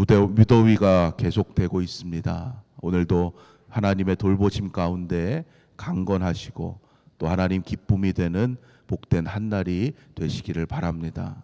무더위가 계속되고 있습니다. 오늘도 하나님의 돌보심 가운데 강건하시고 또 하나님 기쁨이 되는 복된 한날이 되시기를 바랍니다.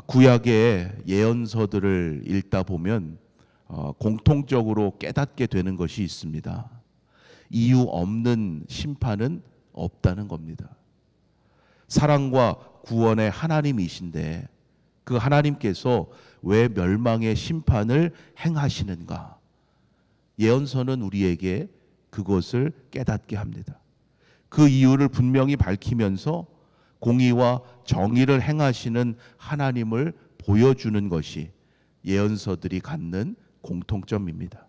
구약의 예언서들을 읽다 보면 공통적으로 깨닫게 되는 것이 있습니다. 이유 없는 심판은 없다는 겁니다. 사랑과 구원의 하나님이신데 그 하나님께서 왜 멸망의 심판을 행하시는가? 예언서는 우리에게 그것을 깨닫게 합니다. 그 이유를 분명히 밝히면서 공의와 정의를 행하시는 하나님을 보여주는 것이 예언서들이 갖는 공통점입니다.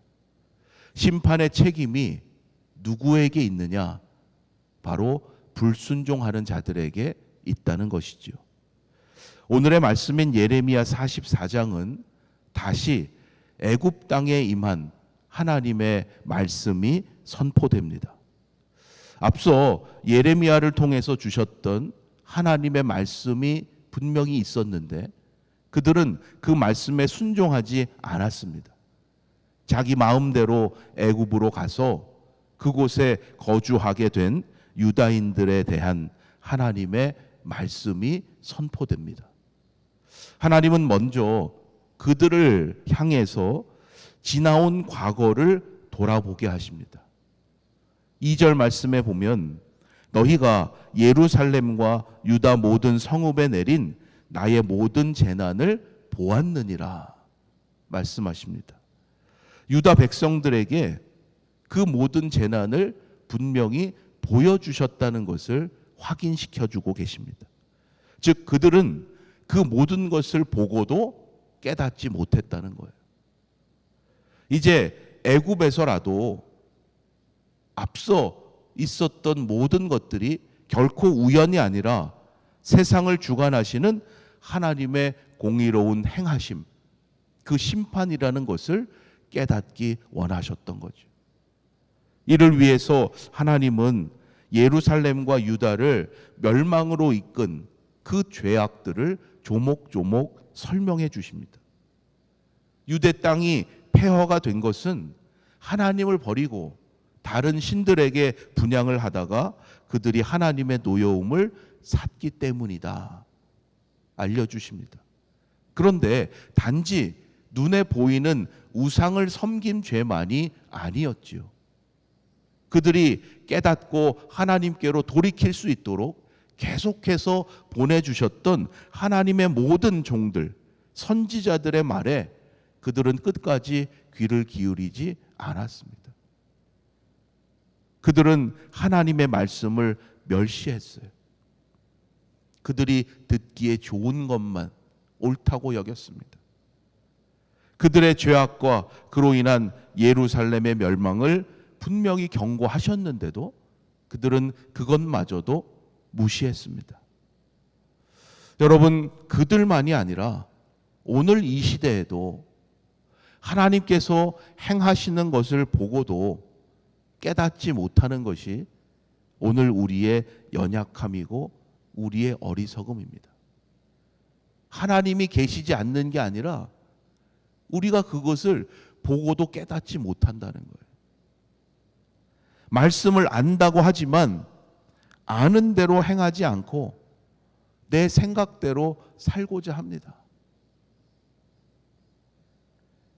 심판의 책임이 누구에게 있느냐? 바로 불순종하는 자들에게 있다는 것이죠. 오늘의 말씀인 예레미야 44장은 다시 애굽 땅에 임한 하나님의 말씀이 선포됩니다. 앞서 예레미야를 통해서 주셨던 하나님의 말씀이 분명히 있었는데 그들은 그 말씀에 순종하지 않았습니다. 자기 마음대로 애굽으로 가서 그곳에 거주하게 된 유다인들에 대한 하나님의 말씀이 선포됩니다. 하나님은 먼저 그들을 향해서 지나온 과거를 돌아보게 하십니다. 2절 말씀에 보면 너희가 예루살렘과 유다 모든 성읍에 내린 나의 모든 재난을 보았느니라 말씀하십니다. 유다 백성들에게 그 모든 재난을 분명히 보여주셨다는 것을 확인시켜주고 계십니다. 즉 그들은 그 모든 것을 보고도 깨닫지 못했다는 거예요. 이제 애굽에서라도 앞서 있었던 모든 것들이 결코 우연이 아니라 세상을 주관하시는 하나님의 공의로운 행하심, 그 심판이라는 것을 깨닫기 원하셨던 거죠. 이를 위해서 하나님은 예루살렘과 유다를 멸망으로 이끈 그 죄악들을 조목조목 설명해 주십니다. 유대 땅이 폐허가 된 것은 하나님을 버리고 다른 신들에게 분향을 하다가 그들이 하나님의 노여움을 샀기 때문이다 알려주십니다. 그런데 단지 눈에 보이는 우상을 섬긴 죄만이 아니었지요. 그들이 깨닫고 하나님께로 돌이킬 수 있도록 계속해서 보내주셨던 하나님의 모든 종들, 선지자들의 말에 그들은 끝까지 귀를 기울이지 않았습니다. 그들은 하나님의 말씀을 멸시했어요. 그들이 듣기에 좋은 것만 옳다고 여겼습니다. 그들의 죄악과 그로 인한 예루살렘의 멸망을 분명히 경고하셨는데도 그들은 그것마저도 무시했습니다. 여러분, 그들만이 아니라 오늘 이 시대에도 하나님께서 행하시는 것을 보고도 깨닫지 못하는 것이 오늘 우리의 연약함이고 우리의 어리석음입니다. 하나님이 계시지 않는 게 아니라 우리가 그것을 보고도 깨닫지 못한다는 거예요. 말씀을 안다고 하지만 아는 대로 행하지 않고 내 생각대로 살고자 합니다.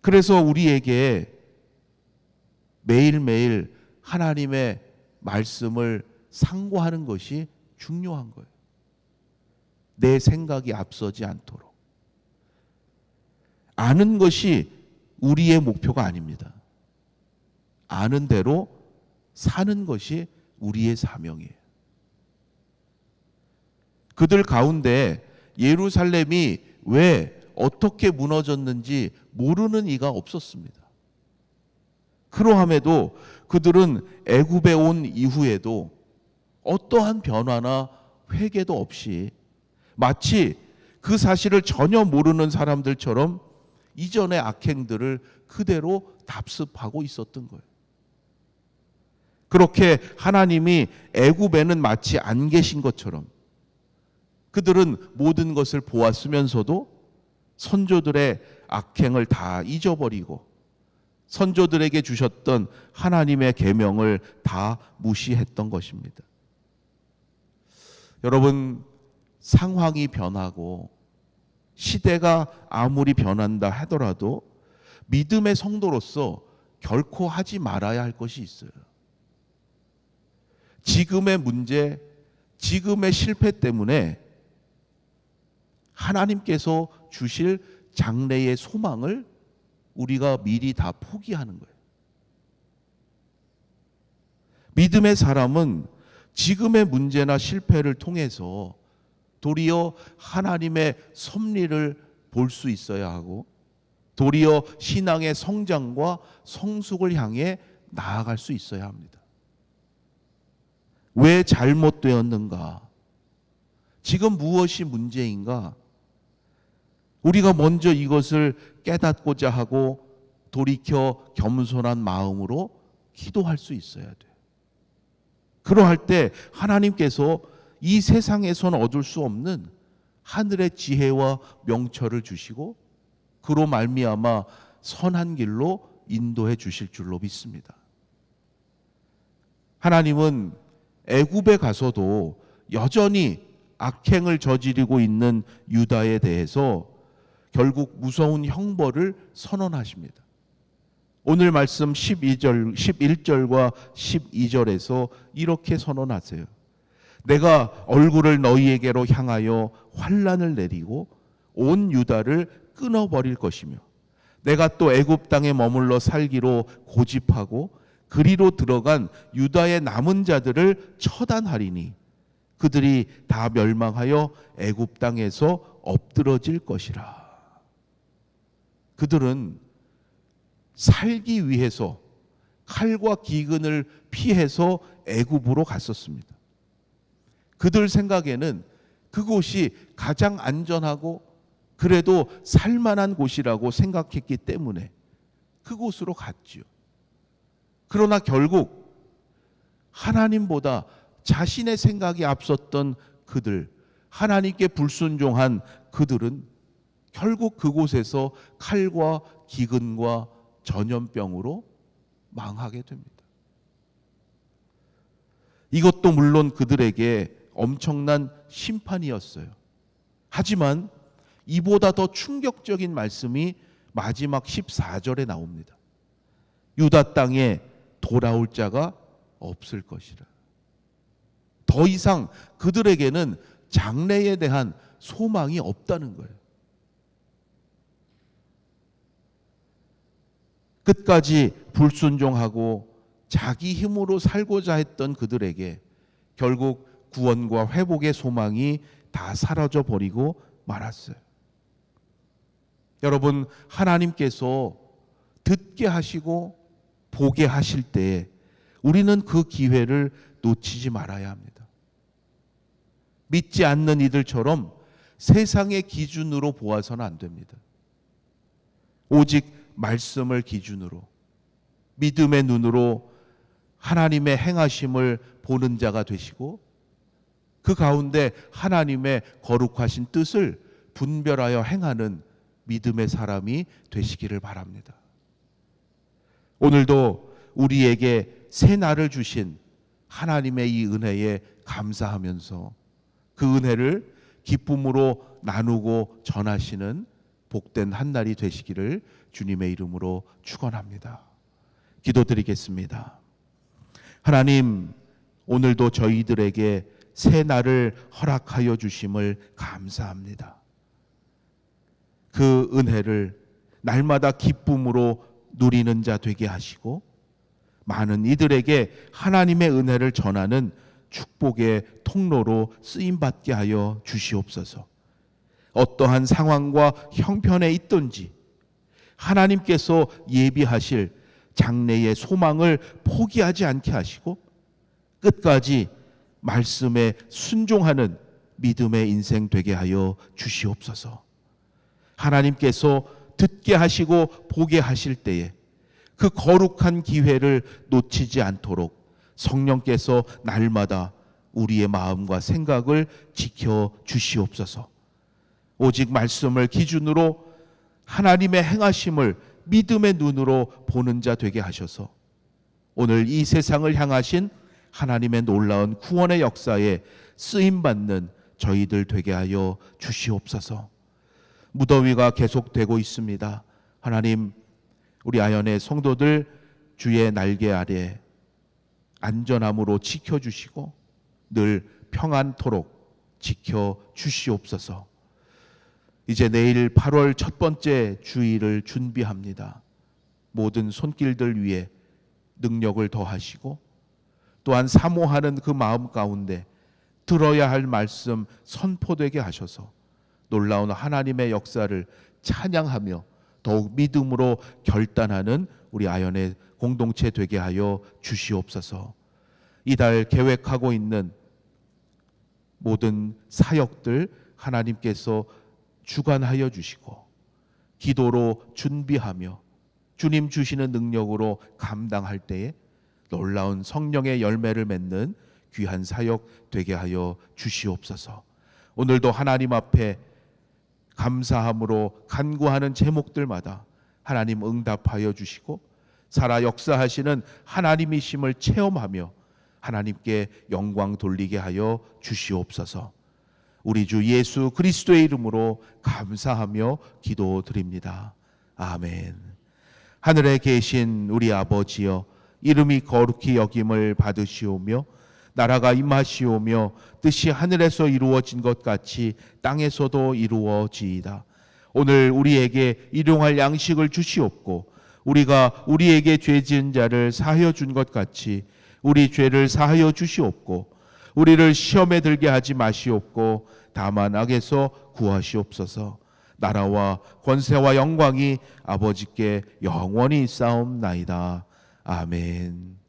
그래서 우리에게 매일매일 하나님의 말씀을 상고하는 것이 중요한 거예요. 내 생각이 앞서지 않도록. 아는 것이 우리의 목표가 아닙니다. 아는 대로 사는 것이 우리의 사명이에요. 그들 가운데 예루살렘이 왜 어떻게 무너졌는지 모르는 이가 없었습니다. 그러함에도 그들은 애굽에 온 이후에도 어떠한 변화나 회개도 없이 마치 그 사실을 전혀 모르는 사람들처럼 이전의 악행들을 그대로 답습하고 있었던 거예요. 그렇게 하나님이 애굽에는 마치 안 계신 것처럼 그들은 모든 것을 보았으면서도 선조들의 악행을 다 잊어버리고 선조들에게 주셨던 하나님의 계명을 다 무시했던 것입니다. 여러분, 상황이 변하고 시대가 아무리 변한다 하더라도 믿음의 성도로서 결코 하지 말아야 할 것이 있어요. 지금의 문제, 지금의 실패 때문에 하나님께서 주실 장래의 소망을 우리가 미리 다 포기하는 거예요. 믿음의 사람은 지금의 문제나 실패를 통해서 도리어 하나님의 섭리를 볼 수 있어야 하고 도리어 신앙의 성장과 성숙을 향해 나아갈 수 있어야 합니다. 왜 잘못되었는가? 지금 무엇이 문제인가? 우리가 먼저 이것을 깨닫고자 하고 돌이켜 겸손한 마음으로 기도할 수 있어야 돼요. 그러할 때 하나님께서 이 세상에서는 얻을 수 없는 하늘의 지혜와 명철을 주시고 그로 말미암아 선한 길로 인도해 주실 줄로 믿습니다. 하나님은 애굽에 가서도 여전히 악행을 저지르고 있는 유다에 대해서 결국 무서운 형벌을 선언하십니다. 오늘 말씀 11절과 12절에서 이렇게 선언하세요. 내가 얼굴을 너희에게로 향하여 환난을 내리고 온 유다를 끊어버릴 것이며 내가 또 애굽 땅에 머물러 살기로 고집하고 그리로 들어간 유다의 남은 자들을 처단하리니 그들이 다 멸망하여 애굽 땅에서 엎드러질 것이라. 그들은 살기 위해서 칼과 기근을 피해서 애굽으로 갔었습니다. 그들 생각에는 그곳이 가장 안전하고 그래도 살만한 곳이라고 생각했기 때문에 그곳으로 갔지요. 그러나 결국 하나님보다 자신의 생각이 앞섰던 그들, 하나님께 불순종한 그들은 결국 그곳에서 칼과 기근과 전염병으로 망하게 됩니다. 이것도 물론 그들에게 엄청난 심판이었어요. 하지만 이보다 더 충격적인 말씀이 마지막 14절에 나옵니다. 유다 땅에 돌아올 자가 없을 것이라. 더 이상 그들에게는 장래에 대한 소망이 없다는 거예요. 끝까지 불순종하고 자기 힘으로 살고자 했던 그들에게 결국 구원과 회복의 소망이 다 사라져 버리고 말았어요. 여러분, 하나님께서 듣게 하시고 보게 하실 때에 우리는 그 기회를 놓치지 말아야 합니다. 믿지 않는 이들처럼 세상의 기준으로 보아서는 안 됩니다. 오직 말씀을 기준으로 믿음의 눈으로 하나님의 행하심을 보는 자가 되시고 그 가운데 하나님의 거룩하신 뜻을 분별하여 행하는 믿음의 사람이 되시기를 바랍니다. 오늘도 우리에게 새 날을 주신 하나님의 이 은혜에 감사하면서 그 은혜를 기쁨으로 나누고 전하시는 복된 한 날이 되시기를 주님의 이름으로 축원합니다. 기도드리겠습니다. 하나님, 오늘도 저희들에게 새 날을 허락하여 주심을 감사합니다. 그 은혜를 날마다 기쁨으로 누리는 자 되게 하시고 많은 이들에게 하나님의 은혜를 전하는 축복의 통로로 쓰임받게 하여 주시옵소서. 어떠한 상황과 형편에 있든지 하나님께서 예비하실 장래의 소망을 포기하지 않게 하시고 끝까지 말씀에 순종하는 믿음의 인생 되게 하여 주시옵소서. 하나님께서 듣게 하시고 보게 하실 때에 그 거룩한 기회를 놓치지 않도록 성령께서 날마다 우리의 마음과 생각을 지켜 주시옵소서. 오직 말씀을 기준으로 하나님의 행하심을 믿음의 눈으로 보는 자 되게 하셔서 오늘 이 세상을 향하신 하나님의 놀라운 구원의 역사에 쓰임받는 저희들 되게 하여 주시옵소서. 무더위가 계속되고 있습니다. 하나님, 우리 아연의 성도들 주의 날개 아래 안전함으로 지켜주시고 늘 평안토록 지켜주시옵소서. 이제 내일 8월 첫 번째 주일을 준비합니다. 모든 손길들 위에 능력을 더하시고 또한 사모하는 그 마음 가운데 들어야 할 말씀 선포되게 하셔서 놀라운 하나님의 역사를 찬양하며 더욱 믿음으로 결단하는 우리 아연의 공동체 되게 하여 주시옵소서. 이달 계획하고 있는 모든 사역들 하나님께서 주관하여 주시고 기도로 준비하며 주님 주시는 능력으로 감당할 때에 놀라운 성령의 열매를 맺는 귀한 사역 되게 하여 주시옵소서. 오늘도 하나님 앞에 감사함으로 간구하는 제목들마다 하나님 응답하여 주시고 살아 역사하시는 하나님이심을 체험하며 하나님께 영광 돌리게 하여 주시옵소서. 우리 주 예수 그리스도의 이름으로 감사하며 기도드립니다. 아멘. 하늘에 계신 우리 아버지여, 이름이 거룩히 여김을 받으시오며 나라가 임하시오며 뜻이 하늘에서 이루어진 것 같이 땅에서도 이루어지이다. 오늘 우리에게 일용할 양식을 주시옵고 우리가 우리에게 죄 지은 자를 사하여 준 것 같이 우리 죄를 사하여 주시옵고 우리를 시험에 들게 하지 마시옵고 다만 악에서 구하시옵소서. 나라와 권세와 영광이 아버지께 영원히 있사옵나이다. 아멘.